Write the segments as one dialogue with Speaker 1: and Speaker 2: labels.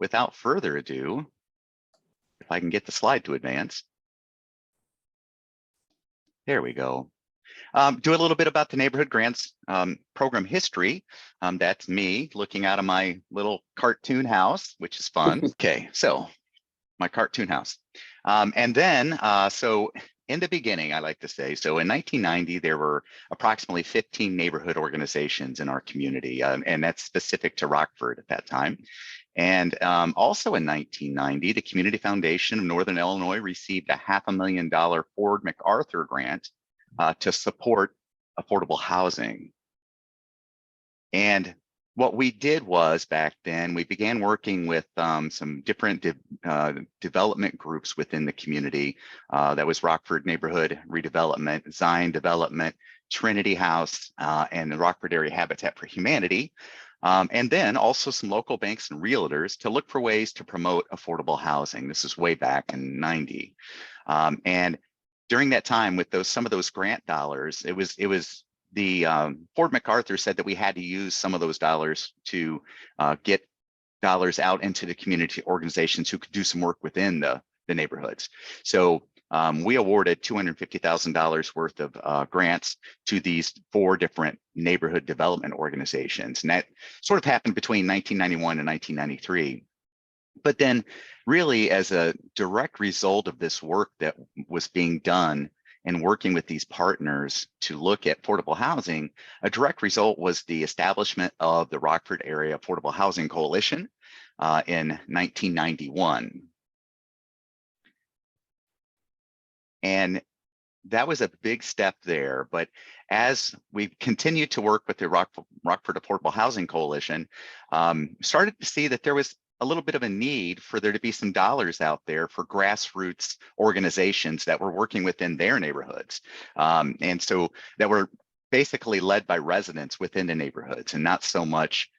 Speaker 1: without further ado, if I can get the slide to advance. There we go. Do a little bit about the Neighborhood Grants Program history. That's me looking out of my little cartoon house, which is fun. Okay, so my cartoon house. And then, so in the beginning, I like to say, so in 1990, there were approximately 15 neighborhood organizations in our community, and that's specific to Rockford at that time. And also in 1990, the Community Foundation of Northern Illinois received a $500,000 Ford MacArthur grant to support affordable housing. And what we did was back then, we began working with some different development groups within the community. That was Rockford Neighborhood Redevelopment, Zion Development, Trinity House, and the Rockford Area Habitat for Humanity. And then also some local banks and realtors to look for ways to promote affordable housing. This is way back in '90. And during that time with some of those grant dollars, it was the Ford MacArthur said that we had to use some of those dollars to get dollars out into the community organizations who could do some work within the neighborhoods. So we awarded $250,000 worth of grants to these 4 different neighborhood development organizations. And that sort of happened between 1991 and 1993. But then really as a direct result of this work that was being done and working with these partners to look at affordable housing, a direct result was the establishment of the Rockford Area Affordable Housing Coalition in 1991. And that was a big step there. But as we continued to work with the Rockford Affordable Housing Coalition, started to see that there was a little bit of a need for there to be some dollars out there for grassroots organizations that were working within their neighborhoods. And so that were basically led by residents within the neighborhoods and not so much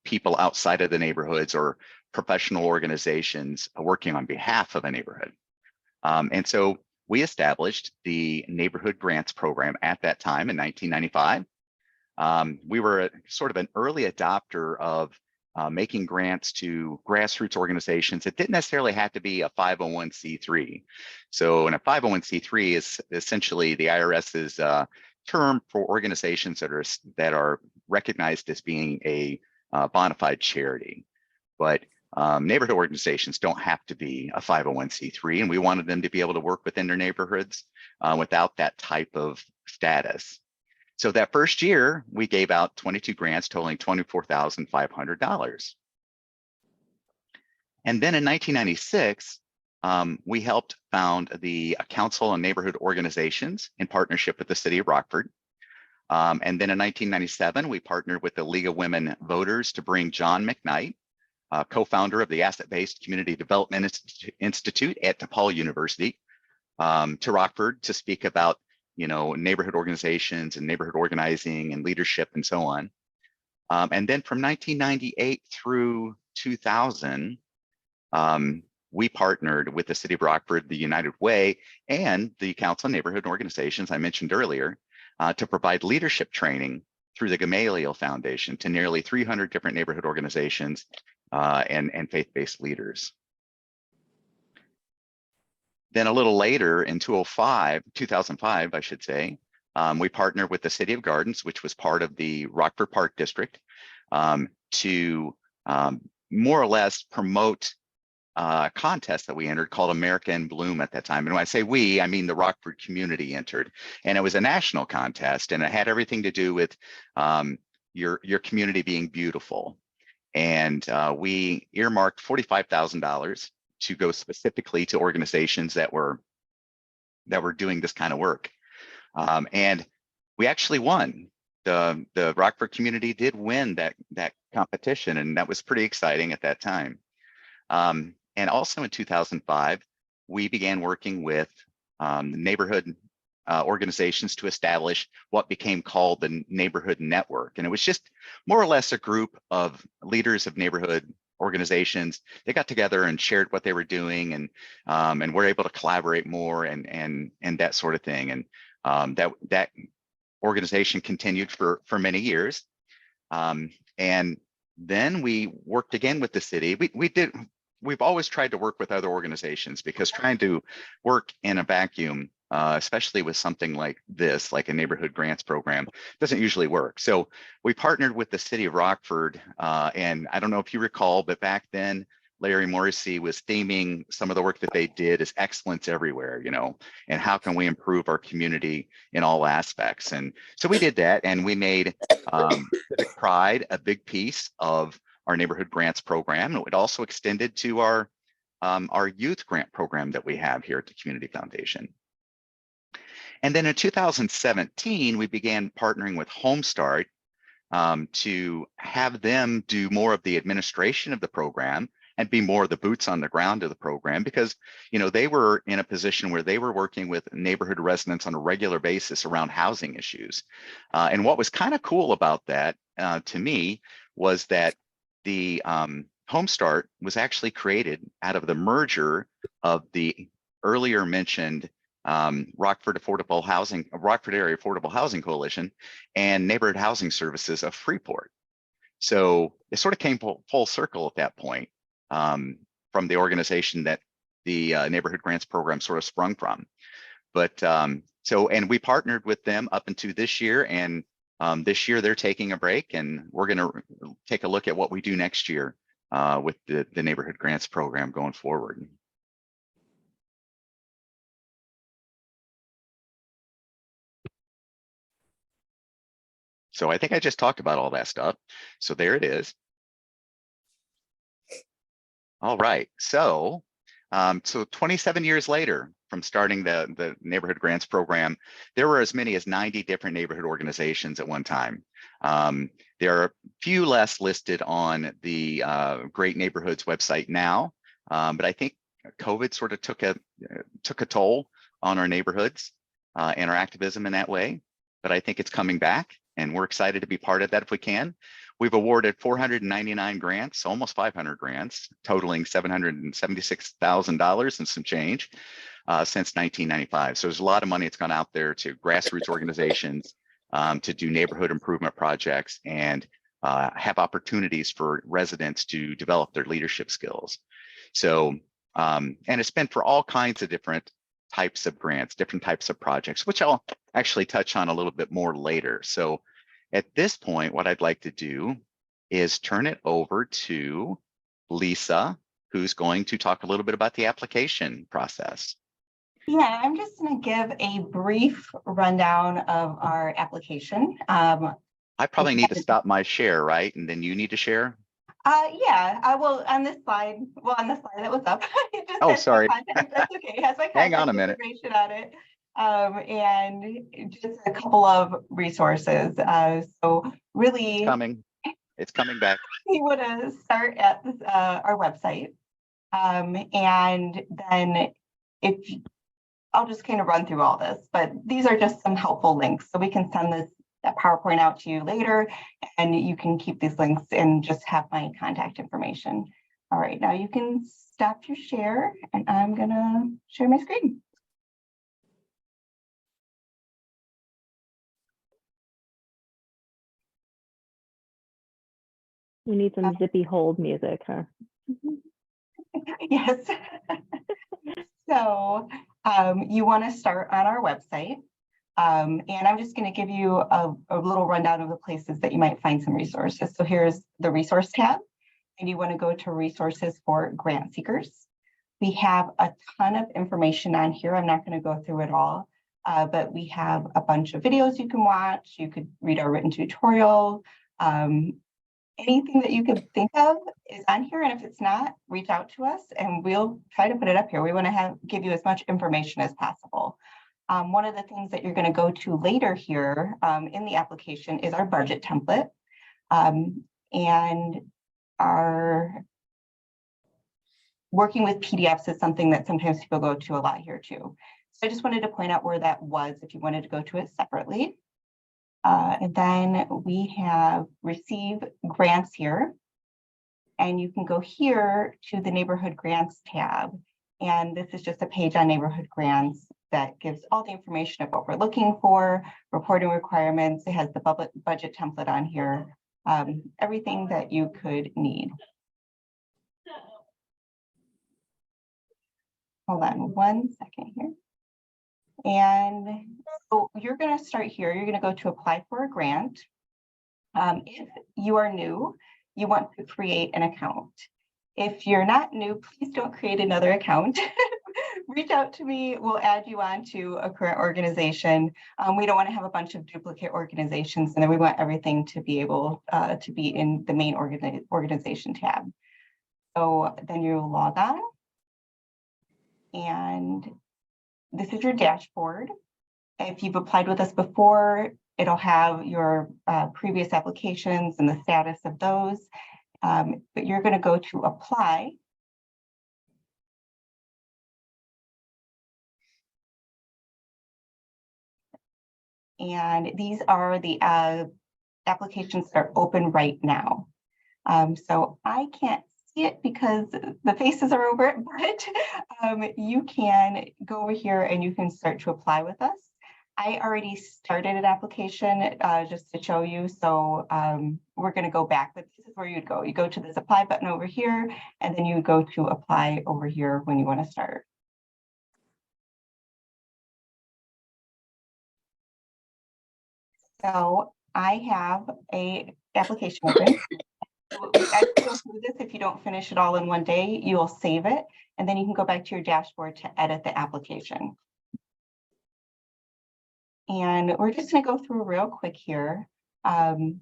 Speaker 1: people outside of the neighborhoods or professional organizations working on behalf of a neighborhood. And so we established the Neighborhood Grants Program at that time in 1995. We were sort of an early adopter of making grants to grassroots organizations. It didn't necessarily have to be a 501c3. So in a 501c3 is essentially the IRS's term for organizations that are recognized as being a bona fide charity. But neighborhood organizations don't have to be a 501c3, and we wanted them to be able to work within their neighborhoods without that type of status. So that first year, we gave out 22 grants totaling $24,500. And then in 1996, we helped found the Council on Neighborhood Organizations in partnership with the City of Rockford. And then in 1997, we partnered with the League of Women Voters to bring John McKnight, co-founder of the Asset-Based Community Development Institute at DePaul University, to Rockford to speak about neighborhood organizations and neighborhood organizing and leadership and so on. And then from 1998 through 2000, we partnered with the City of Rockford, the United Way, and the Council on Neighborhood Organizations I mentioned earlier to provide leadership training through the Gamaliel Foundation to nearly 300 different neighborhood organizations and faith-based leaders. Then a little later in 2005, I should say, we partnered with the City of Gardens, which was part of the Rockford Park District, to more or less promote a contest that we entered called America in Bloom at that time. And when I say we, I mean the Rockford community entered. And it was a national contest, and it had everything to do with your community being beautiful. And we earmarked $45,000 to go specifically to organizations that were doing this kind of work. And we actually won. The Rockford community did win that competition, and that was pretty exciting at that time. And also in 2005, we began working with neighborhood organizations to establish what became called the Neighborhood Network. And it was just more or less a group of leaders of neighborhood organizations. They got together and shared what they were doing, and were able to collaborate more and that sort of thing. And that organization continued for many years. And Then we worked again with the city. We've always tried to work with other organizations, because trying to work in a vacuum, especially with something like this, like a neighborhood grants program, doesn't usually work. So we partnered with the city of Rockford, and I don't know if you recall, but back then Larry Morrissey was theming some of the work that they did as excellence everywhere, and how can we improve our community in all aspects. And so we did that, and we made Civic Pride a big piece of our neighborhood grants program. And it also extended to our youth grant program that we have here at the Community Foundation. And then in 2017, we began partnering with Homestart to have them do more of the administration of the program and be more of the boots on the ground of the program, because they were in a position where they were working with neighborhood residents on a regular basis around housing issues. And what was kind of cool about that to me was that the Homestart was actually created out of the merger of the earlier mentioned Rockford Area Affordable Housing Coalition and Neighborhood Housing Services of Freeport. So it sort of came full circle at that point, from the organization that the neighborhood grants program sort of sprung from. But and we partnered with them up into this year, and this year they're taking a break, and we're going to take a look at what we do next year with the neighborhood grants program going forward. So I think I just talked about all that stuff. So there it is. All right. So 27 years later from starting the neighborhood grants program, there were as many as 90 different neighborhood organizations at one time. There are a few less listed on the Great Neighborhoods website now, but I think COVID sort of took a toll on our neighborhoods and our activism in that way. But I think it's coming back, and we're excited to be part of that if we can. We've awarded 499 grants, almost 500 grants, totaling $776,000 and some change since 1995. So there's a lot of money that's gone out there to grassroots organizations to do neighborhood improvement projects and have opportunities for residents to develop their leadership skills. So, and it's been for all kinds of different types of grants, different types of projects, which I'll actually touch on a little bit more later. So at this point, what I'd like to do is turn it over to Lisa, who's going to talk a little bit about the application process.
Speaker 2: Yeah, I'm just going to give a brief rundown of our application.
Speaker 1: I probably need to stop my share, right? And then you need to share?
Speaker 2: Yeah, I will on this slide. Well, on the slide that was up. It just
Speaker 1: oh, sorry.
Speaker 2: That's okay. It has my
Speaker 1: Hang on a minute.
Speaker 2: Information on it. And just a couple of resources. So really,
Speaker 1: it's coming back.
Speaker 2: We want to start at our website, and then I'll just kind of run through all this, but these are just some helpful links, so we can send that PowerPoint out to you later, and you can keep these links and just have my contact information. All right, now you can stop your share, and I'm gonna share my screen.
Speaker 3: We need some zippy hold music, huh?
Speaker 2: Yes. So you want to start on our website. And I'm just going to give you a little rundown of the places that you might find some resources. So here's the resource tab, and you want to go to resources for grant seekers. We have a ton of information on here. I'm not going to go through it all, but we have a bunch of videos you can watch. You could read our written tutorial. Anything that you could think of is on here, and if it's not, reach out to us and we'll try to put it up here. We want to give you as much information as possible. One of the things that you're going to go to later here in the application is our budget template, and our working with PDFs is something that sometimes people go to a lot here too. So I just wanted to point out where that was if you wanted to go to it separately. And then we have receive grants here, and you can go here to the neighborhood grants tab. And this is just a page on neighborhood grants that gives all the information of what we're looking for, reporting requirements. It has the budget template on here. everything that you could need. Hold on one second here. And so you're going to start here. You're going to go to apply for a grant. If you are new, you want to create an account. If you're not new, please don't create another account. Reach out to me. We'll add you on to a current organization. We don't want to have a bunch of duplicate organizations, and then we want everything to be able to be in the main organization tab. So then you log on, and this is your dashboard. If you've applied with us before, it'll have your previous applications and the status of those. But you're going to go to apply. And these are the applications that are open right now. So I can't see it because the faces are over it, but you can go over here and you can start to apply with us. I already started an application just to show you. So we're going to go back, but this is where you'd go. You go to this apply button over here, and then you go to apply over here when you want to start. So I have a application open. As you go through this, if you don't finish it all in one day, you will save it, and then you can go back to your dashboard to edit the application. And we're just going to go through real quick here. You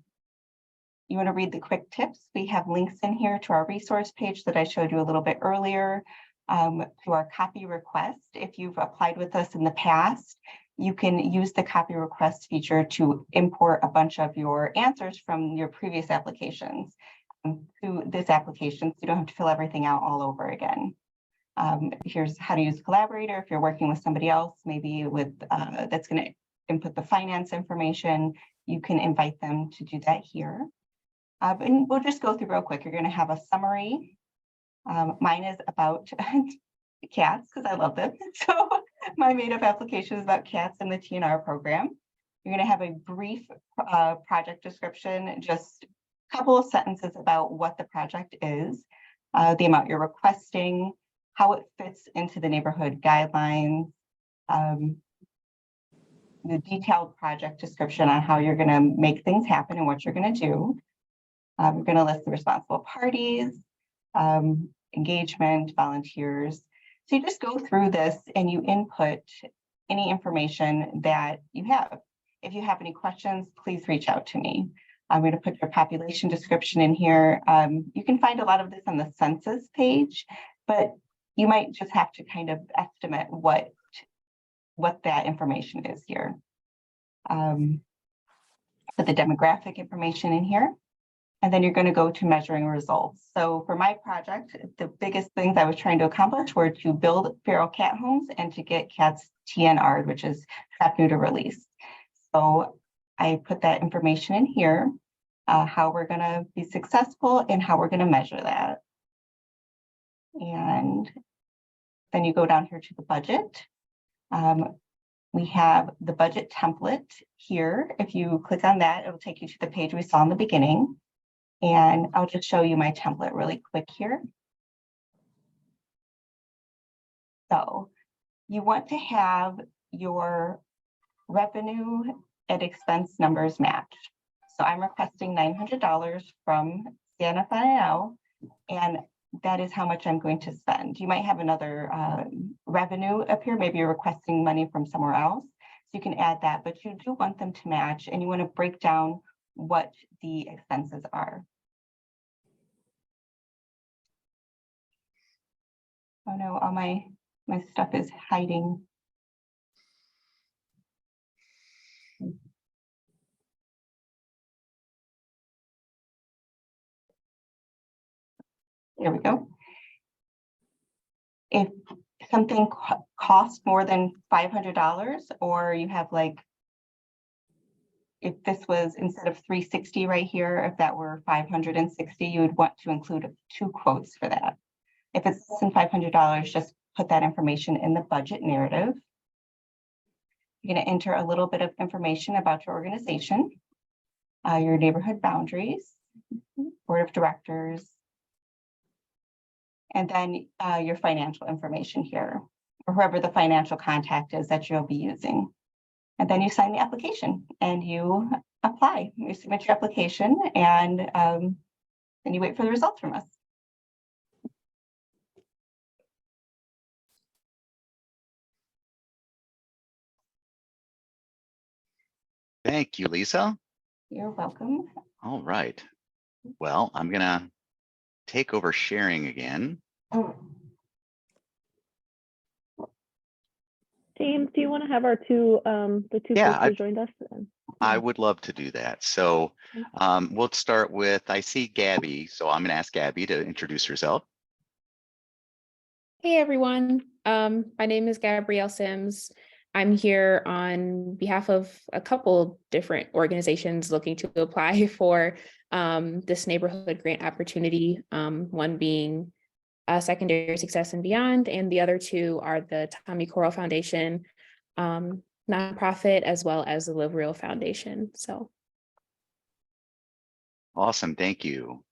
Speaker 2: want to read the quick tips. We have links in here to our resource page that I showed you a little bit earlier, to our copy request. If you've applied with us in the past, you can use the copy request feature to import a bunch of your answers from your previous applications to this application, so you don't have to fill everything out all over again. Here's how to use Collaborator if you're working with somebody else, maybe with that's going to input the finance information. You can invite them to do that here. And we'll just go through real quick. You're going to have a summary. Mine is about cats because I love them. So my made-up application is about cats in the TNR program. You're going to have a brief project description, just a couple of sentences about what the project is, the amount you're requesting, how it fits into the neighborhood guidelines, the detailed project description on how you're going to make things happen and what you're going to do. We're going to list the responsible parties, engagement, volunteers. So you just go through this and you input any information that you have. If you have any questions, please reach out to me. I'm going to put your population description in here. You can find a lot of this on the census page, but you might just have to kind of estimate what that information is here. Put the demographic information in here. And then you're going to go to measuring results. So for my project, the biggest things I was trying to accomplish were to build feral cat homes and to get cats TNR, which is trap, neuter, release. So I put that information in here, how we're going to be successful and how we're going to measure that. And then you go down here to the budget. We have the budget template here. If you click on that, it will take you to the page we saw in the beginning. And I'll just show you my template really quick here. So you want to have your revenue and expense numbers match. So I'm requesting $900 from CFNIL, and that is how much I'm going to spend. You might have another revenue up here. Maybe you're requesting money from somewhere else. So you can add that, but you do want them to match, and you want to break down what the expenses are. Oh no, all my stuff is hiding. There we go. If something costs more than $500, or you have like, if this was instead of 360 right here, if that were 560, you would want to include 2 quotes for that. If it's less than $500, just put that information in the budget narrative. You're going to enter a little bit of information about your organization. your neighborhood boundaries, board of directors, and then your financial information here, or whoever the financial contact is that you'll be using. And then you sign the application and you apply. You submit your application, and then you wait for the results from us.
Speaker 1: Thank you, Lisa.
Speaker 2: You're welcome.
Speaker 1: All right. Well, I'm gonna take over sharing again.
Speaker 3: James, do you want to have our two, the two
Speaker 1: Yeah,
Speaker 3: folks who joined us?
Speaker 1: I would love to do that. So we'll start with, I see Gabby, so I'm gonna ask Gabby to introduce herself.
Speaker 4: Hey everyone, my name is Gabrielle Sims. I'm here on behalf of a couple different organizations looking to apply for this neighborhood grant opportunity, one being Secondary Success and Beyond, and the other two are the Tommy Corral Foundation nonprofit, as well as the Live Real Foundation. So
Speaker 1: Awesome, thank you.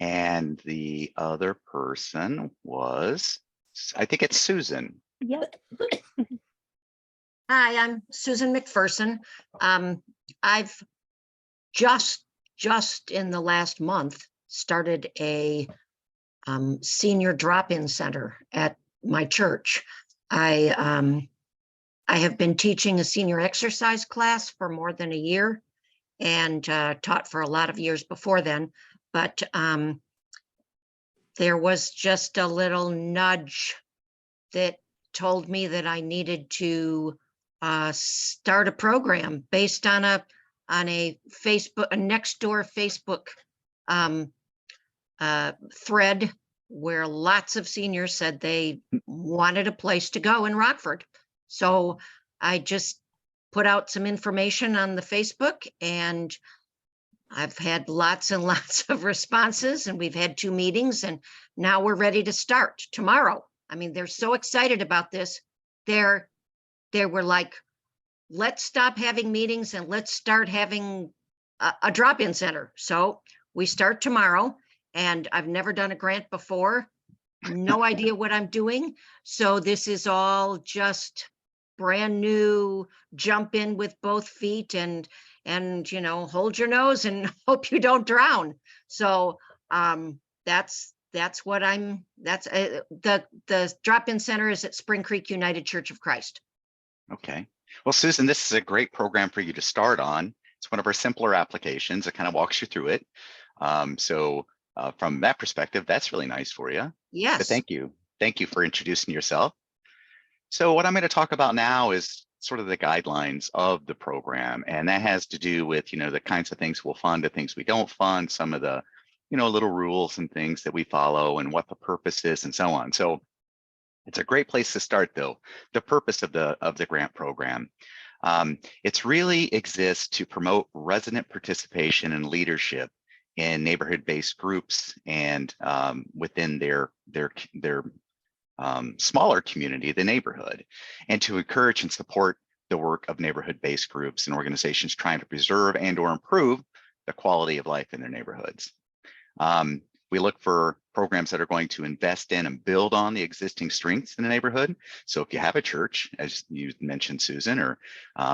Speaker 1: And the other person was, I think it's Susan.
Speaker 3: Yep.
Speaker 5: Hi, I'm Susan McPherson. I've just in the last month started a senior drop-in center at my church. I have been teaching a senior exercise class for more than a year, and taught for a lot of years before then, but there was just a little nudge that told me that I needed to start a program based on a Facebook, a Nextdoor Facebook thread where lots of seniors said they wanted a place to go in Rockford. So I just put out some information on the Facebook, and I've had lots and lots of responses, and we've had 2 meetings, and now we're ready to start tomorrow. I mean, they're so excited about this. They were like, let's stop having meetings and let's start having a drop-in center. So we start tomorrow, and I've never done a grant before, no idea what I'm doing. So this is all just brand new, jump in with both feet and you know, hold your nose and hope you don't drown. So that's what the drop-in center is at Spring Creek United Church of Christ.
Speaker 1: Okay. Well, Susan, this is a great program for you to start on. It's one of our simpler applications. It kind of walks you through it. From that perspective, that's really nice for you.
Speaker 5: Yes.
Speaker 1: But thank you. Thank you for introducing yourself. So what I'm going to talk about now is sort of the guidelines of the program. And that has to do with, you know, the kinds of things we'll fund, the things we don't fund, some of the, you know, little rules and things that we follow and what the purpose is and so on. So it's a great place to start, though. The purpose of the grant program. It's really exists to promote resident participation and leadership in neighborhood-based groups and within their smaller community, the neighborhood, and to encourage and support the work of neighborhood-based groups and organizations trying to preserve and or improve the quality of life in their neighborhoods. We look for programs that are going to invest in and build on the existing strengths in the neighborhood. So if you have a church, as you mentioned, Susan, or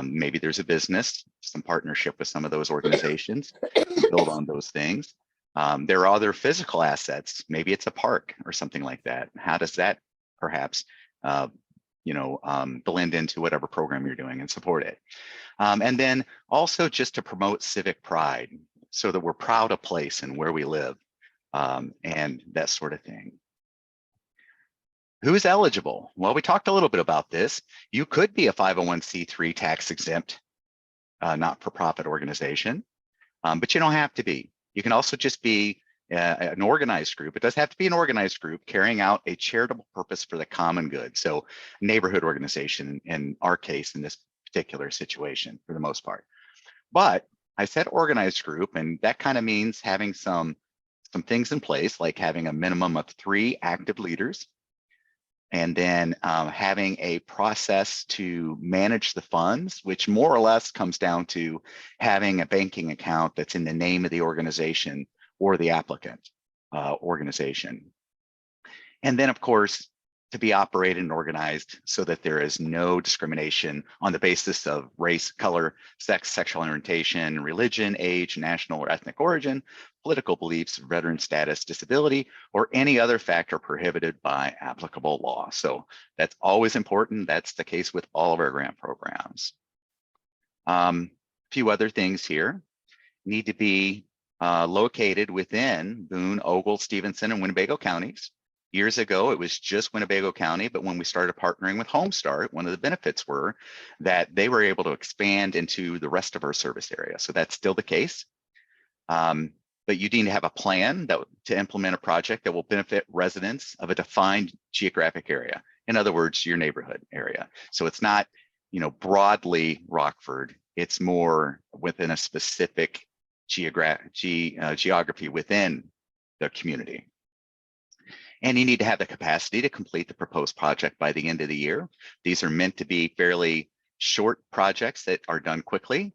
Speaker 1: maybe there's a business, some partnership with some of those organizations, build on those things. There are other physical assets. Maybe it's a park or something like that. How does that perhaps blend into whatever program you're doing and support it? And then also just to promote civic pride so that we're proud of place and where we live. And that sort of thing. Who's eligible? Well, we talked a little bit about this. You could be a 501c3 tax exempt, not-for-profit organization, but you don't have to be. You can also just be an organized group. It does have to be an organized group carrying out a charitable purpose for the common good. So neighborhood organization in our case, in this particular situation, for the most part. But I said organized group, and that kind of means having some things in place, like having a minimum of 3 active leaders, And then having a process to manage the funds, which more or less comes down to having a banking account that's in the name of the organization or the applicant organization. And then, of course, to be operated and organized so that there is no discrimination on the basis of race, color, sex, sexual orientation, religion, age, national or ethnic origin, political beliefs, veteran status, disability, or any other factor prohibited by applicable law. So that's always important. That's the case with all of our grant programs. A few other things here need to be located within Boone, Ogle, Stevenson, and Winnebago counties. Years ago, it was just Winnebago County, but when we started partnering with Homestart, one of the benefits were that they were able to expand into the rest of our service area. So that's still the case. But you need to have a plan to implement a project that will benefit residents of a defined geographic area. In other words, your neighborhood area. So it's not, broadly Rockford. It's more within a specific geography within the community. And you need to have the capacity to complete the proposed project by the end of the year. These are meant to be fairly short projects that are done quickly.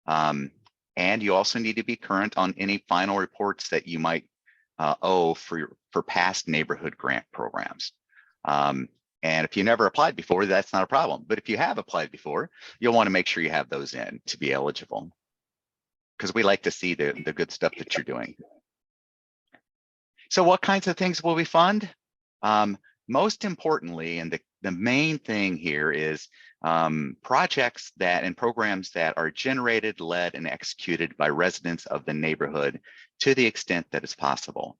Speaker 1: And you also need to be current on any final reports that you might owe for past neighborhood grant programs. And if you never applied before, that's not a problem. But if you have applied before, you'll want to make sure you have those in to be eligible, because we like to see the good stuff that you're doing. So what kinds of things will we fund? Most importantly, and the main thing here is projects and programs that are generated, led, and executed by residents of the neighborhood to the extent that it's possible.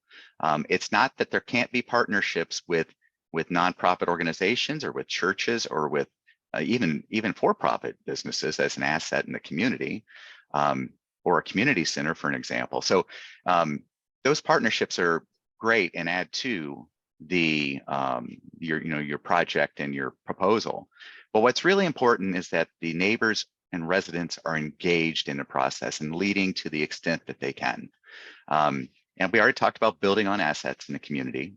Speaker 1: It's not that there can't be partnerships with nonprofit organizations or with churches or with even for-profit businesses as an asset in the community, or a community center, for an example. So those partnerships are great and add to the your project and your proposal. But what's really important is that the neighbors and residents are engaged in the process and leading to the extent that they can. And we already talked about building on assets in the community.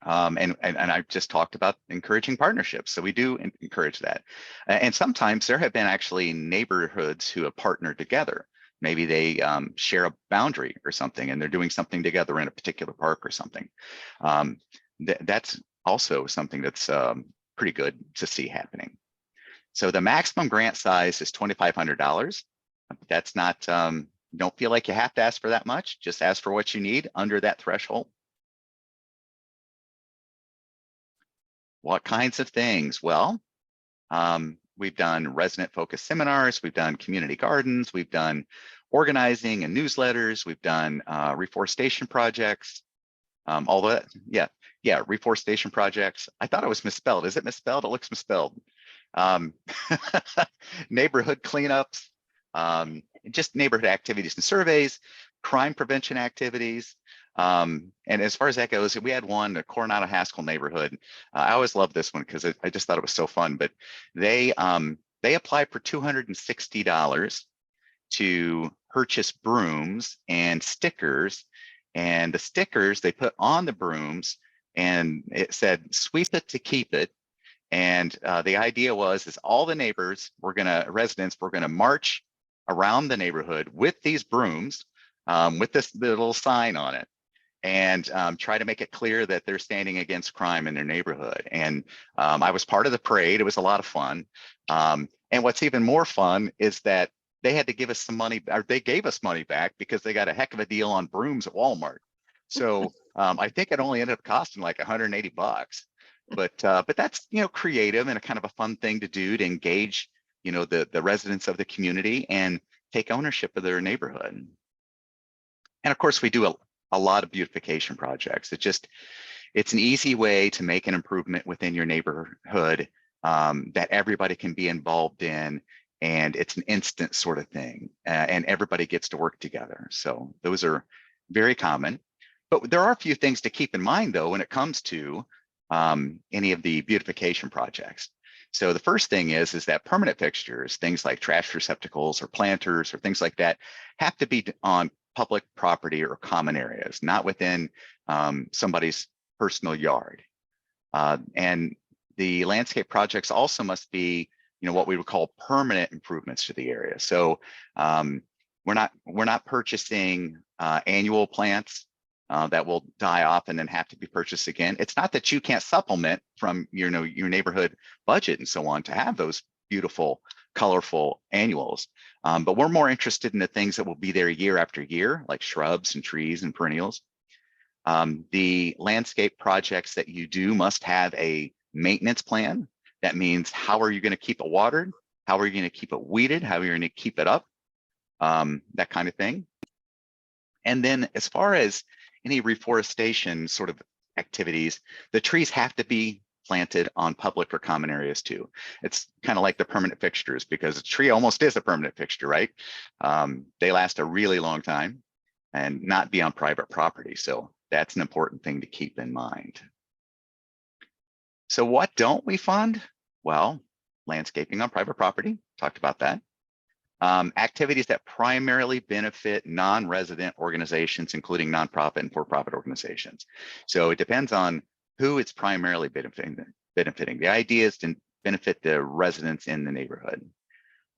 Speaker 1: And I just talked about encouraging partnerships. So we do encourage that. And sometimes there have been actually neighborhoods who have partnered together. Maybe they share a boundary or something, and they're doing something together in a particular park or something. That's also something that's pretty good to see happening. So the maximum grant size is $2,500. That's not, don't feel like you have to ask for that much. Just ask for what you need under that threshold. What kinds of things? Well, we've done resident-focused seminars, we've done community gardens, we've done organizing and newsletters, we've done reforestation projects, reforestation projects. I thought it was misspelled. Is it misspelled? It looks misspelled. Neighborhood cleanups, just neighborhood activities and surveys, crime prevention activities. And as far as that goes, we had one, the Coronado Haskell neighborhood. I always love this one because I just thought it was so fun. But they applied for $260 to purchase brooms and stickers. And the stickers they put on the brooms, and it said, "Sweep it to keep it." And the idea is all the residents were gonna march around the neighborhood with these brooms, with this little sign on it, and try to make it clear that they're standing against crime in their neighborhood. And I was part of the parade. It was a lot of fun. And what's even more fun is that they had to give us some money, or they gave us money back because they got a heck of a deal on brooms at Walmart. So I think it only ended up costing like $180. But that's, creative and a kind of a fun thing to do to engage, the residents of the community and take ownership of their neighborhood. And of course, we do a lot of beautification projects. It's an easy way to make an improvement within your neighborhood that everybody can be involved in, and it's an instant sort of thing, and everybody gets to work together. So those are very common. But there are a few things to keep in mind, though, when it comes to any of the beautification projects. So the first thing is that permanent fixtures, things like trash receptacles or planters or things like that, have to be on public property or common areas, not within somebody's personal yard. And the landscape projects also must be, what we would call permanent improvements to the area. So we're not purchasing annual plants that will die off and then have to be purchased again. It's not that you can't supplement from your neighborhood budget and so on to have those beautiful, colorful annuals. But we're more interested in the things that will be there year after year, like shrubs and trees and perennials. The landscape projects that you do must have a maintenance plan. That means, how are you going to keep it watered? How are you going to keep it weeded? How are you going to keep it up? That kind of thing. And then as far as any reforestation sort of activities, the trees have to be planted on public or common areas too. It's kind of like the permanent fixtures, because a tree almost is a permanent fixture, right? They last a really long time and not be on private property. So that's an important thing to keep in mind. So what don't we fund? Well, landscaping on private property, talked about that. Activities that primarily benefit non-resident organizations, including nonprofit and for-profit organizations. So it depends on who it's primarily benefiting. The idea is to benefit the residents in the neighborhood.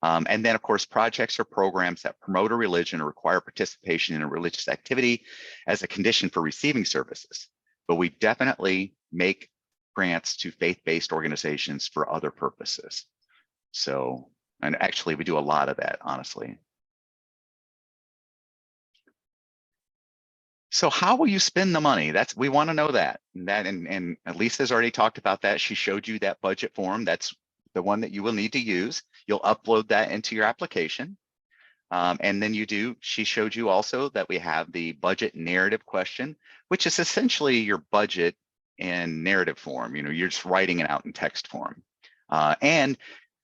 Speaker 1: And then, of course, projects or programs that promote a religion or require participation in a religious activity as a condition for receiving services. But we definitely make grants to faith-based organizations for other purposes. So, and actually we do a lot of that, honestly. So how will you spend the money? We want to know that. And Lisa's already talked about that. She showed you that budget form. That's the one that you will need to use. You'll upload that into your application. And then she showed you also that we have the budget narrative question, which is essentially your budget in narrative form. You're just writing it out in text form. And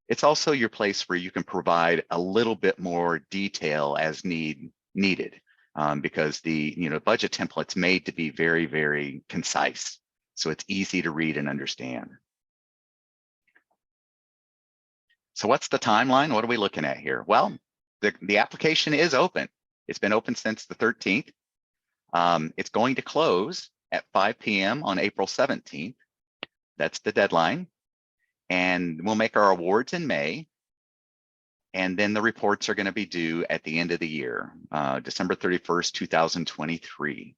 Speaker 1: it's also your place where you can provide a little bit more detail as needed, because the budget template's made to be very, very concise. So it's easy to read and understand. So what's the timeline? What are we looking at here? Well, the application is open. It's been open since the 13th. It's going to close at 5 p.m. on April 17th. That's the deadline. And we'll make our awards in May. And then the reports are going to be due at the end of the year, December 31st, 2023.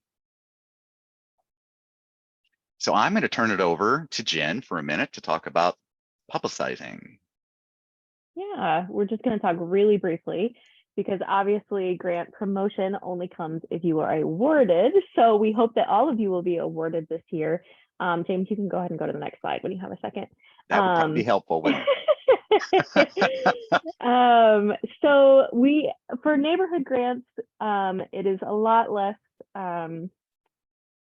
Speaker 1: So I'm going to turn it over to Jen for a minute to talk about publicizing.
Speaker 3: Yeah, we're just going to talk really briefly, because obviously grant promotion only comes if you are awarded. So we hope that all of you will be awarded this year. James, you can go ahead and go to the next slide when you have a second.
Speaker 1: That would probably be helpful.
Speaker 3: So for neighborhood grants, it is a lot less.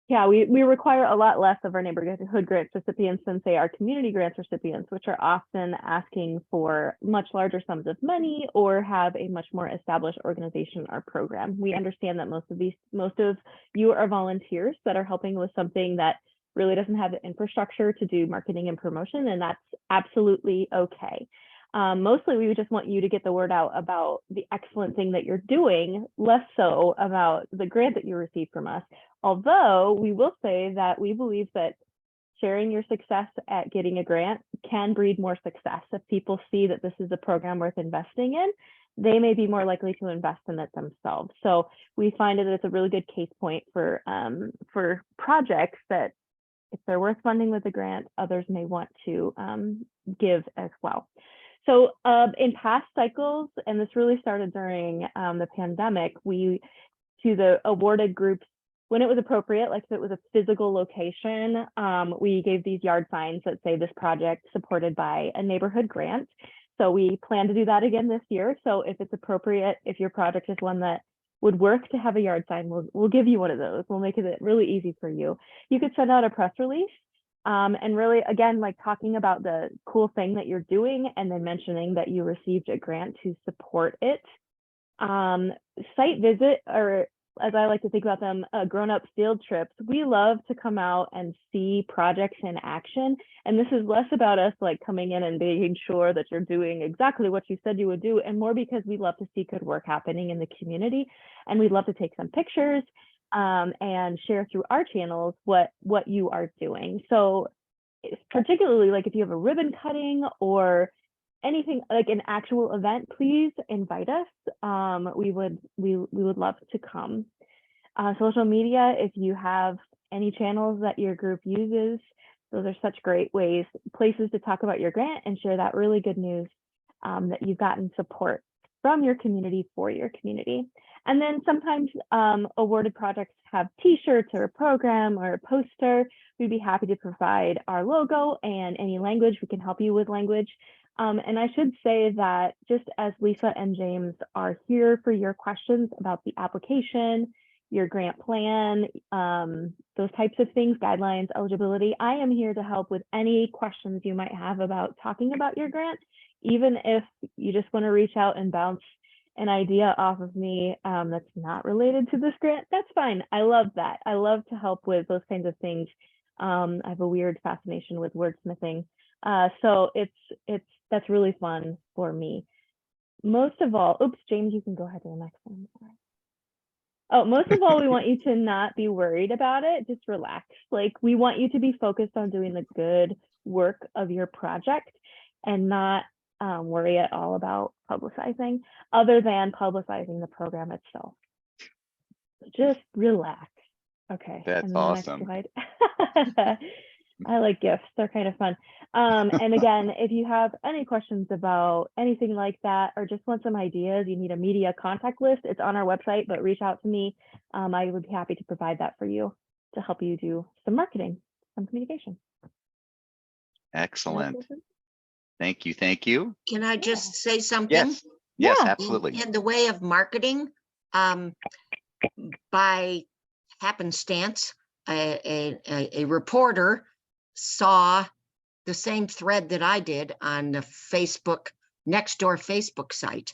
Speaker 3: We require a lot less of our neighborhood grants recipients than, say, our community grants recipients, which are often asking for much larger sums of money or have a much more established organization or program. We understand that most of you are volunteers that are helping with something that really doesn't have the infrastructure to do marketing and promotion, and that's absolutely okay. Mostly we just want you to get the word out about the excellent thing that you're doing, less so about the grant that you received from us. Although we will say that we believe that sharing your success at getting a grant can breed more success. If people see that this is a program worth investing in, they may be more likely to invest in it themselves. So we find that it's a really good case point for projects that, if they're worth funding with a grant, others may want to give as well. So in past cycles, and this really started during the pandemic, to the awarded groups, when it was appropriate, like if it was a physical location, we gave these yard signs that say this project supported by a neighborhood grant. So we plan to do that again this year. So if it's appropriate, if your project is one that would work to have a yard sign, we'll give you one of those. We'll make it really easy for you. You could send out a press release and really, again, like talking about the cool thing that you're doing and then mentioning that you received a grant to support it. Site visit, or as I like to think about them, grown-up field trips. We love to come out and see projects in action. And this is less about us like coming in and making sure that you're doing exactly what you said you would do, and more because we love to see good work happening in the community. And we'd love to take some pictures and share through our channels what you are doing. So particularly like if you have a ribbon cutting or anything like an actual event, please invite us. We would love to come. Social media, if you have any channels that your group uses, those are such great places to talk about your grant and share that really good news that you've gotten support from your community for your community. And then sometimes awarded projects have t-shirts or a program or a poster. We'd be happy to provide our logo and any language. We can help you with language. And I should say that just as Lisa and James are here for your questions about the application, your grant plan, those types of things, guidelines, eligibility, I am here to help with any questions you might have about talking about your grant. Even if you just want to reach out and bounce an idea off of me that's not related to this grant, that's fine. I love that. I love to help with those kinds of things. I have a weird fascination with wordsmithing. So that's really fun for me. Most of all, oops, James, you can go ahead to the next one. Oh, most of all, we want you to not be worried about it. Just relax. Like, we want you to be focused on doing the good work of your project and not worry at all about publicizing, other than publicizing the program itself. Just relax. Okay.
Speaker 1: That's awesome.
Speaker 3: Next slide. I like gifts. They're kind of fun. And again, if you have any questions about anything like that, or just want some ideas, you need a media contact list, it's on our website, but reach out to me. I would be happy to provide that for you to help you do some marketing, some communication.
Speaker 1: Excellent. Thank you. Thank you.
Speaker 5: Can I just say something?
Speaker 1: Yes. Yes,
Speaker 3: Yeah.
Speaker 1: absolutely.
Speaker 5: In the way of marketing, by happenstance, a reporter saw the same thread that I did on the Facebook, Nextdoor Facebook site,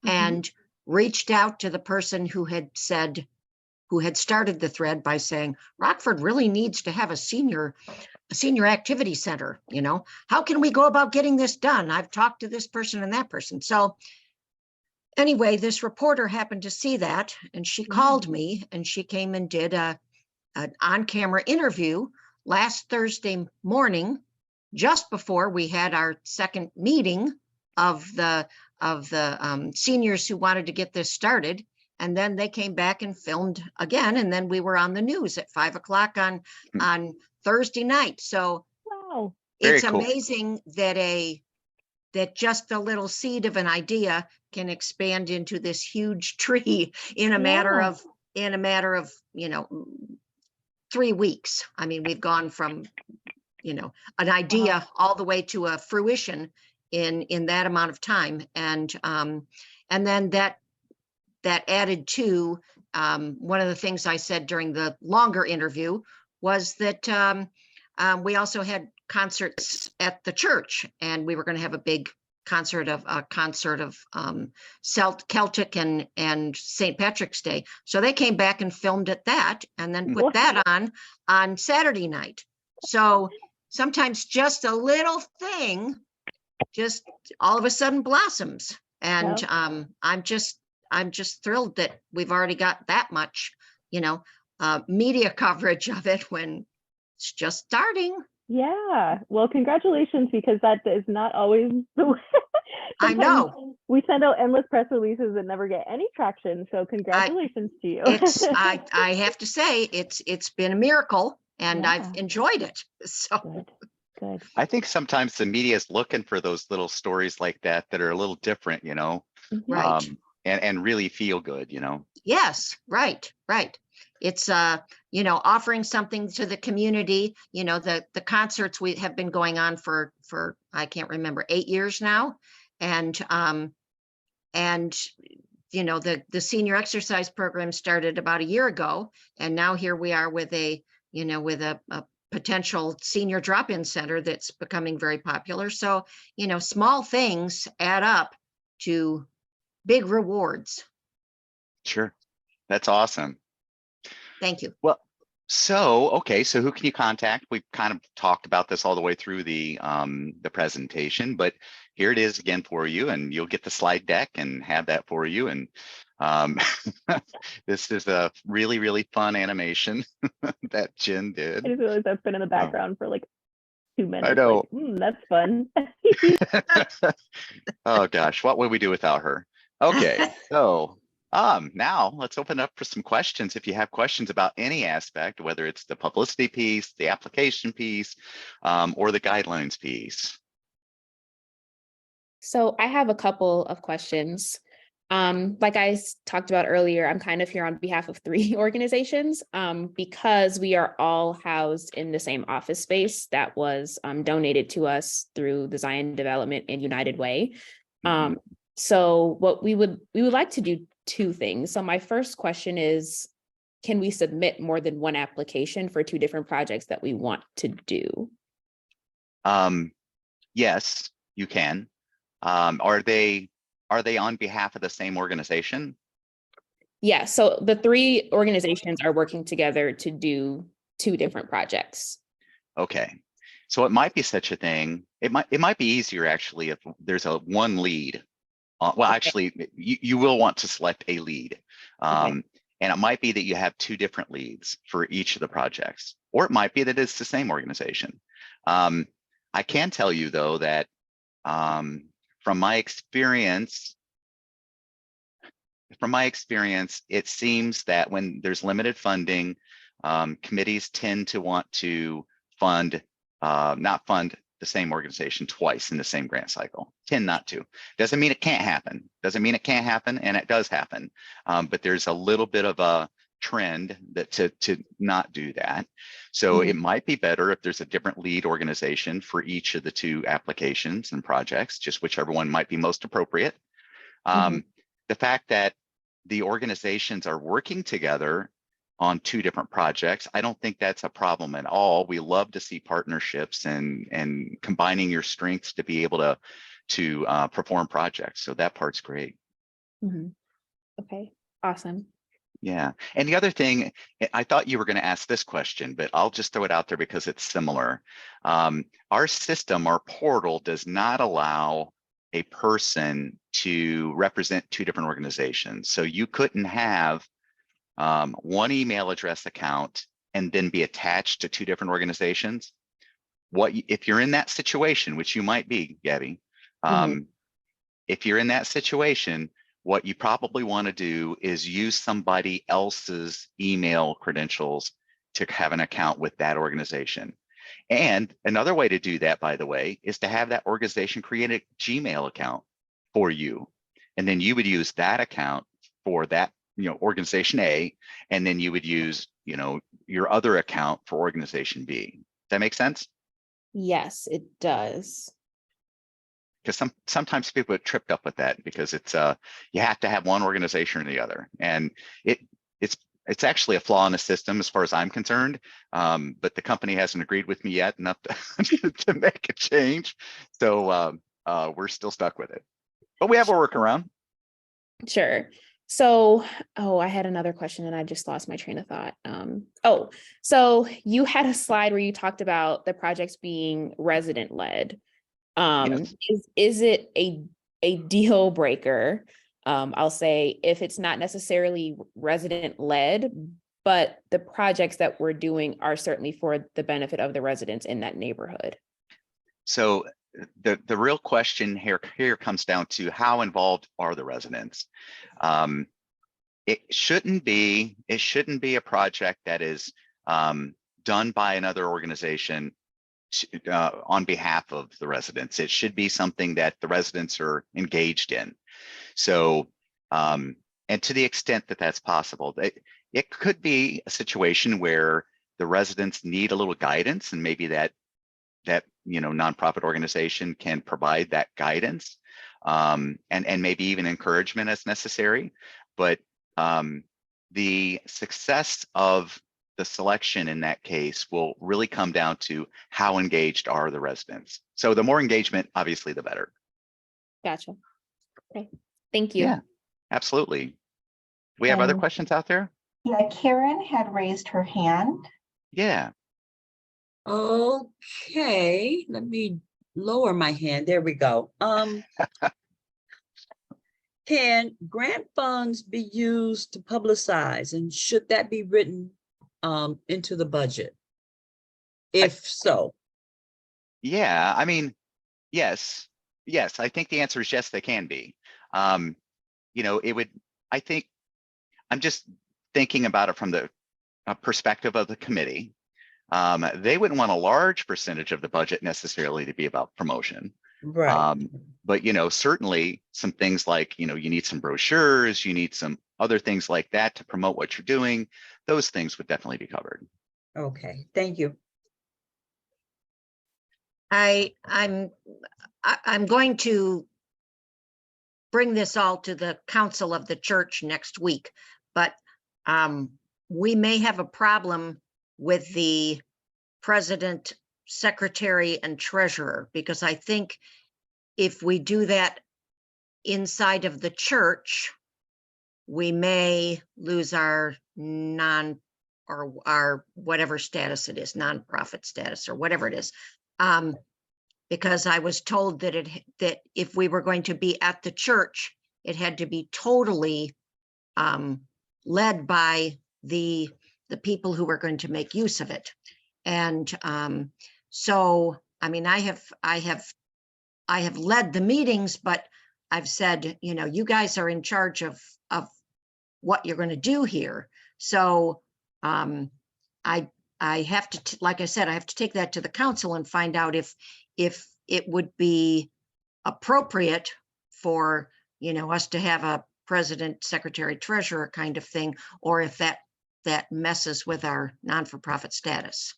Speaker 5: and reached out to the person who had started the thread by saying, Rockford really needs to have a senior activity center. You know, how can we go about getting this done? I've talked to this person and that person. So anyway, this reporter happened to see that, and she called me, and she came and did an on-camera interview last Thursday morning, just before we had our second meeting of the seniors who wanted to get this started. And then they came back and filmed again, and then we were on the news at 5 o'clock on Thursday night. So
Speaker 3: wow,
Speaker 5: it's
Speaker 1: Very cool.
Speaker 5: amazing that just a little seed of an idea can expand into this huge tree in a matter of 3 weeks. I mean, we've gone from an idea all the way to a fruition in that amount of time. And then that added to one of the things I said during the longer interview was that we also had concerts at the church, and we were going to have a big concert of Celtic and St. Patrick's Day. So they came back and filmed at that, and then put that on Saturday night. So sometimes just a little thing just all of a sudden blossoms. And I'm just thrilled that we've already got that much, media coverage of it when it's just starting.
Speaker 3: Yeah, well, congratulations, because that is not always the way.
Speaker 5: I know.
Speaker 3: We send out endless press releases that never get any traction. So congratulations to you.
Speaker 5: I have to say it's been a miracle, and I've enjoyed it. So
Speaker 3: good.
Speaker 1: I think sometimes the media is looking for those little stories like that are a little different,
Speaker 5: Right.
Speaker 1: And really feel good,
Speaker 5: Yes, right. It's offering something to the community. The concerts we have been going on for I can't remember, 8 years now, and the senior exercise program started about a year ago, and now here we are with a potential senior drop-in center that's becoming very popular. So small things add up to big rewards.
Speaker 1: Sure. That's awesome.
Speaker 5: Thank you.
Speaker 1: Well, so who can you contact? We've kind of talked about this all the way through the presentation, but here it is again for you, and you'll get the slide deck and have that for you. And this is a really, really fun animation that Jen did.
Speaker 3: I just realized that's been in the background for like 2 men.
Speaker 1: I
Speaker 3: It's
Speaker 1: know.
Speaker 3: like, that's fun.
Speaker 1: Oh gosh, what would we do without her? Okay, so now let's open up for some questions. If you have questions about any aspect, whether it's the publicity piece, the application piece, or the guidelines piece.
Speaker 4: So I have a couple of questions. Like I talked about earlier, I'm kind of here on behalf of 3 organizations because we are all housed in the same office space that was donated to us through the Zion Development and United Way. So what we would like to do 2 things. So my first question is, can we submit more than 1 application for 2 different projects that we want to do?
Speaker 1: Yes, you can. Are they on behalf of the same organization?
Speaker 4: Yeah, so the 3 organizations are working together to do 2 different projects.
Speaker 1: Okay, so it might be such a thing. It might be easier actually if there's a 1 lead. Well, actually, you will want to select a lead. And it might be that you have 2 different leads for each of the projects, or it might be that it's the same organization. I can tell you though that from my experience, it seems that when there's limited funding, committees tend to want to not fund the same organization twice in the same grant cycle. Tend not to. Doesn't mean it can't happen. Doesn't mean it can't happen, and it does happen. But there's a little bit of a trend that to not do that. So it might be better if there's a different lead organization for each of the 2 applications and projects, just whichever one might be most appropriate. The fact that the organizations are working together on 2 different projects, I don't think that's a problem at all. We love to see partnerships and combining your strengths to be able to perform projects. So that part's great.
Speaker 4: Okay, awesome.
Speaker 1: Yeah, and the other thing, I thought you were going to ask this question, but I'll just throw it out there because it's similar. Our system, our portal, does not allow a person to represent 2 different organizations. So you couldn't have 1 email address account and then be attached to 2 different organizations. If you're in that situation, which you might be, Gabby, if you're in that situation, what you probably want to do is use somebody else's email credentials to have an account with that organization. And another way to do that, by the way, is to have that organization create a Gmail account for you. And then you would use that account for that, organization A, and then you would use, your other account for organization B. Does that make sense? Yes, it does. Because sometimes people get tripped up with that because it's you have to have one organization or the other, and it's actually a flaw in the system as far as I'm concerned. But the company hasn't agreed with me yet enough to make a change, so we're still stuck with it. But we have a workaround. Sure. So, I had another question and I just lost my train of thought. So you had a slide where you talked about the projects being resident-led. Yes. Is it a deal breaker? I'll say if it's not necessarily resident-led, but the projects that we're doing are certainly for the benefit of the residents in that neighborhood. So the real question here comes down to how involved are the residents? It shouldn't be a project that is done by another organization on behalf of the residents. It should be something that the residents are engaged in. So, and to the extent that that's possible, it could be a situation where the residents need a little guidance, and maybe that nonprofit organization can provide that guidance, and maybe even encouragement as necessary. But the success of the selection in that case will really come down to how engaged are the residents. So the more engagement, obviously, the better. Gotcha. Okay, thank you. Yeah, absolutely. Do we have other questions out there?
Speaker 2: Yeah, Karen had raised her hand.
Speaker 1: Yeah.
Speaker 6: Okay, let me lower my hand. There we go. Can grant funds be used to publicize, and should that be written into the budget? If so.
Speaker 1: Yeah, I mean, yes, yes, I think the answer is yes, they can be. You know, it would, I think, I'm just thinking about it from the perspective of the committee. They wouldn't want a large percentage of the budget necessarily to be about promotion.
Speaker 6: Right.
Speaker 1: But, you know, certainly some things like, you know, you need some brochures, you need some other things like that to promote what you're doing. Those things would definitely be covered.
Speaker 6: Okay, thank you.
Speaker 5: I'm going to bring this all to the council of the church next week, but we may have a problem with the president, secretary, and treasurer, because I think if we do that inside of the church, we may lose our our whatever status it is, nonprofit status or whatever it is. Because I was told that that if we were going to be at the church, it had to be totally led by the people who were going to make use of it. And so, I mean, I have led the meetings, but I've said, you know, you guys are in charge of what you're going to do here. So I have to, like I said, I have to take that to the council and find out if it would be appropriate for, you know, us to have a president, secretary, treasurer kind of thing, or if that messes with our non-for-profit status.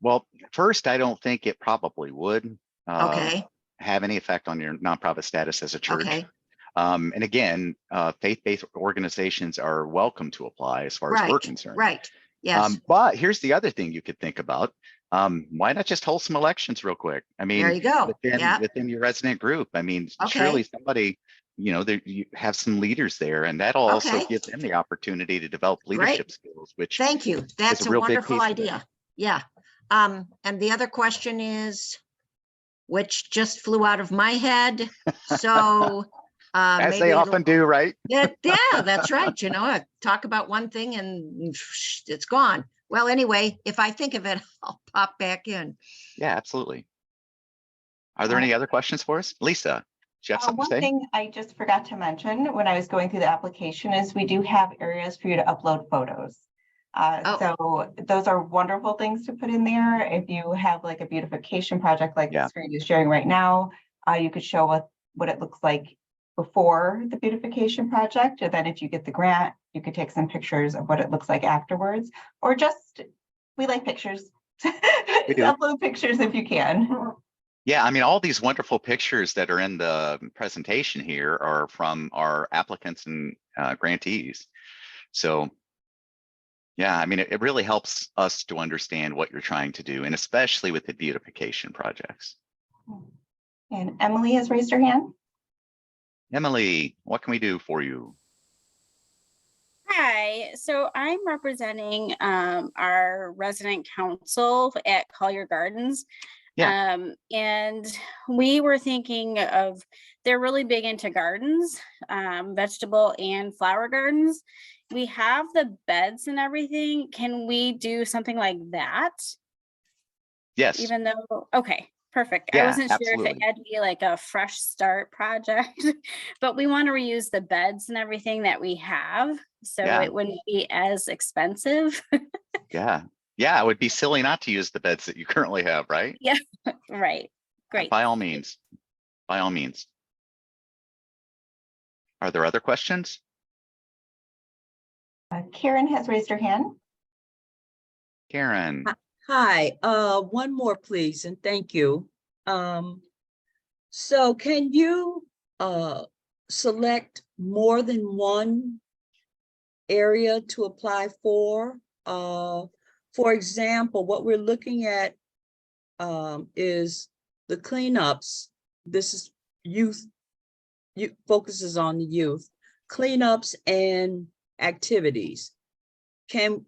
Speaker 1: Well, first, I don't think it probably would
Speaker 5: Okay.
Speaker 1: have any effect on your nonprofit status as a church.
Speaker 5: Okay.
Speaker 1: And again, faith-based organizations are welcome to apply as far as we're concerned.
Speaker 5: Right. Yes.
Speaker 1: But here's the other thing you could think about. Why not just hold some elections real quick? I mean,
Speaker 5: There you go.
Speaker 1: within your resident group. I mean,
Speaker 5: Okay.
Speaker 1: surely somebody, you know, you have some leaders there, and that'll also give them the opportunity to develop leadership skills, which
Speaker 5: thank you. That's a
Speaker 1: real big
Speaker 5: wonderful
Speaker 1: piece of it.
Speaker 5: idea. Yeah. And the other question is, which just flew out of my head. So
Speaker 1: as they often do, right?
Speaker 5: Yeah, that's right. You know, I talk about one thing and it's gone. Well, anyway, if I think of it, I'll pop back in.
Speaker 1: Yeah, absolutely. Are there any other questions for us? Lisa, do you have something to say?
Speaker 2: One thing I just forgot to mention when I was going through the application is we do have areas for you to upload photos. So those are wonderful things to put in there. If you have like a beautification project like the screen is sharing right now, you could show what it looks like before the beautification project, and then if you get the grant, you could take some pictures of what it looks like afterwards, or just, we like pictures. Upload pictures if you can.
Speaker 1: Yeah, I mean, all these wonderful pictures that are in the presentation here are from our applicants and grantees. So yeah, I mean, it really helps us to understand what you're trying to do, and especially with the beautification projects.
Speaker 2: And Emily has raised her hand.
Speaker 1: Emily, what can we do for you?
Speaker 7: Hi, so I'm representing our resident council at Collier Gardens.
Speaker 1: Yeah.
Speaker 7: And we were thinking of, they're really big into gardens, vegetable and flower gardens. We have the beds and everything. Can we do something like that?
Speaker 1: Yes.
Speaker 7: Even though, okay. Perfect.
Speaker 1: Yeah,
Speaker 7: I wasn't sure if
Speaker 1: absolutely.
Speaker 7: it had to be like a fresh start project, but we want to reuse the beds and everything that we have, so it wouldn't be as expensive.
Speaker 1: Yeah. Yeah, it would be silly not to use the beds that you currently have, right?
Speaker 7: Yeah, right. Great.
Speaker 1: By all means. By all means. Are there other questions?
Speaker 2: Karen has raised her hand.
Speaker 1: Karen.
Speaker 6: Hi, one more please, and thank you. So can you select more than one area to apply for? For example, what we're looking at is the cleanups. This is youth focuses on the youth. Cleanups and activities. Can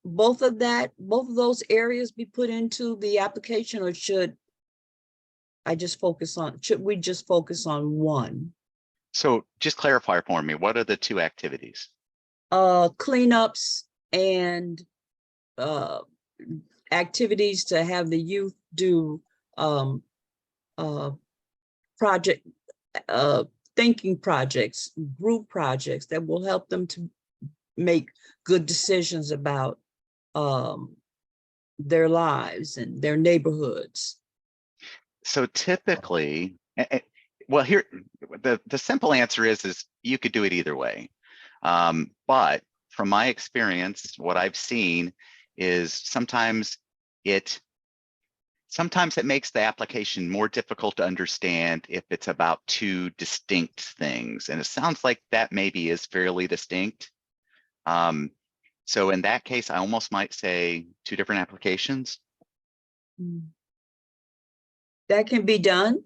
Speaker 6: both of those areas be put into the application, or should we just focus on one?
Speaker 1: So just clarify for me, what are the two activities?
Speaker 6: Cleanups and activities to have the youth do project thinking projects, group projects that will help them to make good decisions about their lives and their neighborhoods.
Speaker 1: So typically, well, here, the simple answer is you could do it either way. But from my experience, what I've seen is sometimes it makes the application more difficult to understand if it's about two distinct things. And it sounds like that maybe is fairly distinct. So in that case, I almost might say two different applications.
Speaker 6: That can be done.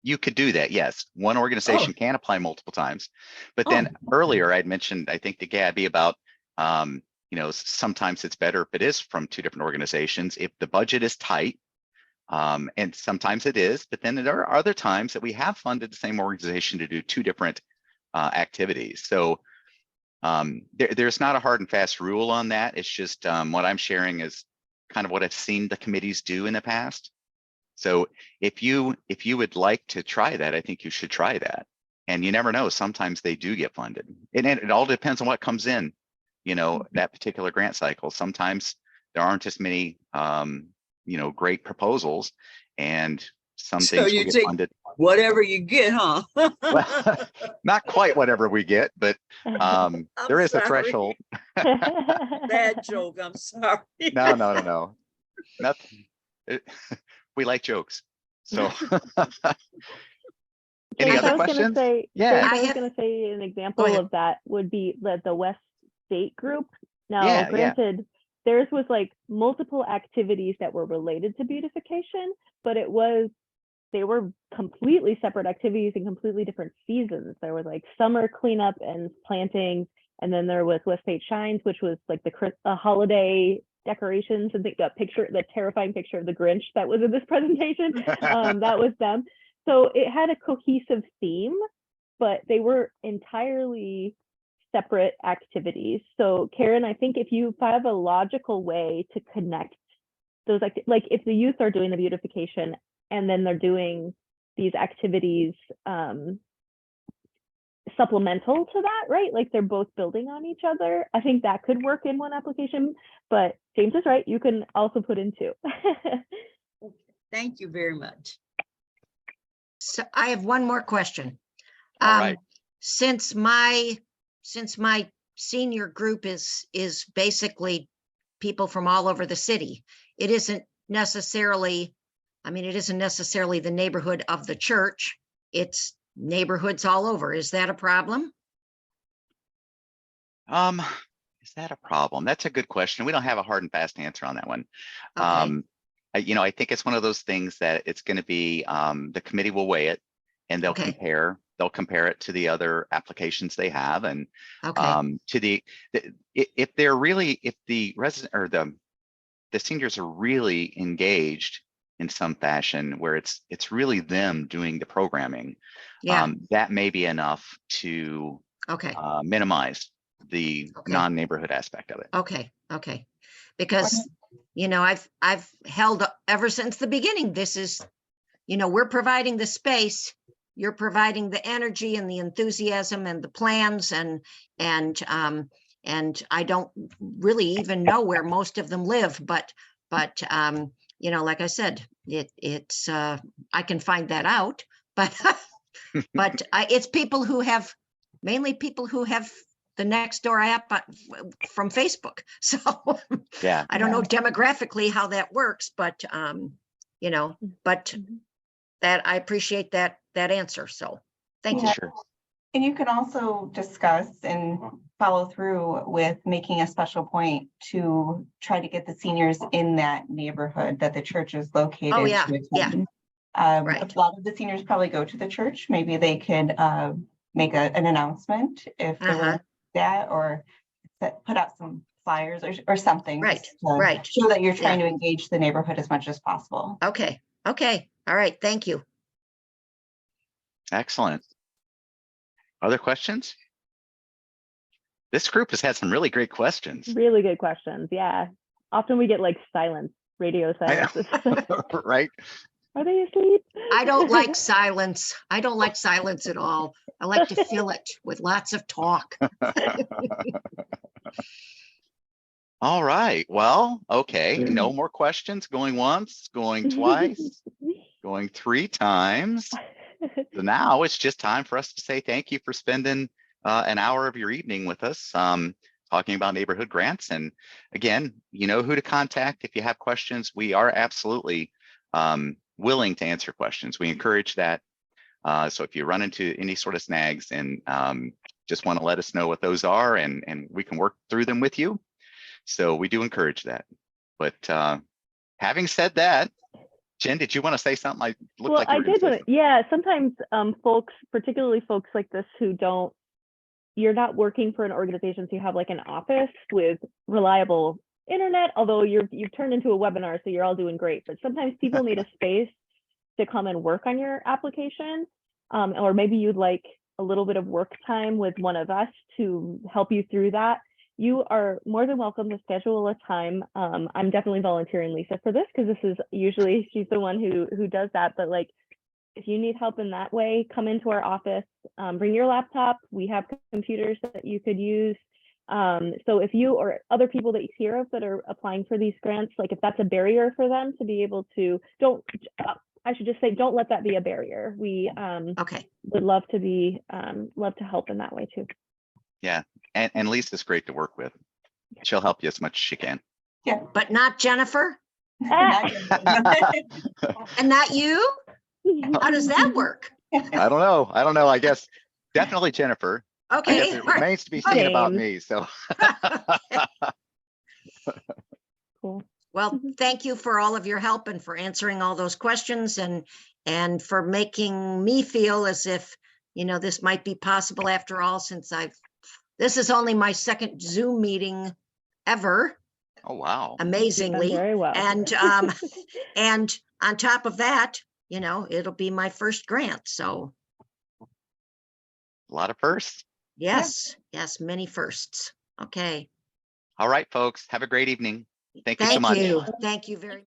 Speaker 1: You could do that, yes. One organization can apply multiple times. But then earlier I'd mentioned, I think to Gabby about, sometimes it's better if it is from two different organizations, if the budget is tight, and sometimes it is, but then there are other times that we have funded the same organization to do two different activities. So there's not a hard and fast rule on that. It's just what I'm sharing is kind of what I've seen the committees do in the past. So if you would like to try that, I think you should try that. And you never know, sometimes they do get funded. And it all depends on what comes in, that particular grant cycle. Sometimes there aren't as many, great proposals, and some
Speaker 6: So
Speaker 1: things
Speaker 6: you
Speaker 1: will get
Speaker 6: take
Speaker 1: funded.
Speaker 6: whatever you get, huh?
Speaker 1: Well, not quite whatever we get, but there is a
Speaker 6: sorry.
Speaker 1: threshold.
Speaker 6: Bad joke, I'm sorry.
Speaker 1: No. Nothing. We like jokes. So any
Speaker 3: James,
Speaker 1: other
Speaker 3: I was
Speaker 1: questions?
Speaker 3: gonna say,
Speaker 1: Yeah.
Speaker 3: James, I was
Speaker 5: have-
Speaker 3: gonna say an example
Speaker 5: ahead.
Speaker 3: of that would be the West State group. Now,
Speaker 1: Yeah.
Speaker 3: granted, theirs was like multiple activities that were related to beautification, but they were completely separate activities in completely different seasons. There was like summer cleanup and plantings, and then there was West State Shines, which was like the holiday decorations, and the terrifying picture of the Grinch that was in this presentation. That was them. So it had a cohesive theme, but they were entirely separate activities. So Karen, I think if you have a logical way to connect those, like if the youth are doing the beautification and then they're doing these activities supplemental to that, right? Like they're both building on each other. I think that could work in one application, but James is right. You can also put in two.
Speaker 6: Thank you very much.
Speaker 5: So I have one more question.
Speaker 1: All right.
Speaker 5: Since my senior group is basically people from all over the city, it isn't necessarily the neighborhood of the church. It's neighborhoods all over. Is that a problem?
Speaker 1: Is that a problem? That's a good question. We don't have a hard and fast answer on that one.
Speaker 5: Okay.
Speaker 1: I think it's one of those things that it's going to be, the committee will weigh it, and they'll
Speaker 5: Okay.
Speaker 1: compare it to the other applications they have, and
Speaker 5: Okay.
Speaker 1: if the resident or the seniors are really engaged in some fashion where it's really them doing the programming,
Speaker 5: Yeah.
Speaker 1: that may be enough to
Speaker 5: Okay.
Speaker 1: minimize the
Speaker 5: Okay.
Speaker 1: non-neighborhood aspect of it.
Speaker 5: Okay. Because, I've held ever since the beginning, this is, we're providing the space, you're providing the energy and the enthusiasm and the plans, and I don't really even know where most of them live, but like I said, it's I can find that out, but it's mainly people who have the next door app from Facebook. So
Speaker 1: Yeah.
Speaker 5: I don't know demographically how that works, but that I appreciate that answer. So thank you.
Speaker 1: Sure.
Speaker 2: And you can also discuss and follow through with making a special point to try to get the seniors in that neighborhood that the church is located.
Speaker 5: Oh, yeah,
Speaker 2: to
Speaker 5: yeah.
Speaker 2: attend.
Speaker 5: Right.
Speaker 2: A lot of the seniors probably go to the church. Maybe they could make an announcement if they
Speaker 5: Uh-huh.
Speaker 2: were that, or put out some flyers or something.
Speaker 5: Right,
Speaker 2: just to
Speaker 5: right.
Speaker 2: show that you're trying to engage the neighborhood as much as possible.
Speaker 5: Okay. All right. Thank you.
Speaker 1: Excellent. Other questions? This group has had some really great questions.
Speaker 3: Really good questions. Yeah. Often we get like silence radio
Speaker 1: I
Speaker 3: silence.
Speaker 1: know, right?
Speaker 3: Are they asleep?
Speaker 5: I don't like silence. I don't like silence at all. I like to fill it with lots of talk.
Speaker 1: All right. Well, okay. No more questions. Going once, going twice, going 3 times. So now it's just time for us to say thank you for spending an hour of your evening with us, talking about neighborhood grants. And again, you know who to contact if you have questions. We are absolutely willing to answer questions. We encourage that. So if you run into any sort of snags and just want to let us know what those are, and we can work through them with you. So we do encourage that. But having said that, Jen, did you want to say something? I looked like you were gonna say something.
Speaker 3: Yeah, sometimes folks, particularly folks like this who don't, you're not working for an organization, so you have like an office with reliable internet, although you've turned into a webinar, so you're all doing great. But sometimes people need a space to come and work on your application, or maybe you'd like a little bit of work time with one of us to help you through that. You are more than welcome to schedule a time. I'm definitely volunteering Lisa for this because this is usually, she's the one who does that. But like, if you need help in that way, come into our office, bring your laptop. We have computers that you could use. So if you or other people that you hear of that are applying for these grants, like if that's a barrier for them to be able to, I should just say, don't let that be a barrier. We
Speaker 5: Okay.
Speaker 3: would love to help in that way too.
Speaker 1: Yeah, and Lisa's great to work with. She'll help you as much as she can.
Speaker 2: Yeah.
Speaker 5: But not Jennifer
Speaker 2: Not
Speaker 5: and not you? How does that work?
Speaker 1: I don't know. I guess definitely Jennifer. I
Speaker 5: Okay.
Speaker 1: guess it remains to be seen about me. So
Speaker 3: Cool.
Speaker 5: Well, thank you for all of your help and for answering all those questions and for making me feel as if, you know, this might be possible after all, since this is only my second Zoom meeting ever,
Speaker 1: oh wow.
Speaker 5: amazingly.
Speaker 3: Done very well.
Speaker 5: And on top of that, you know, it'll be my first grant. So
Speaker 1: A lot of firsts.
Speaker 5: yes, many firsts. Okay.
Speaker 1: All right, folks. Have a great evening. Thank you so much.
Speaker 5: Thank you very much.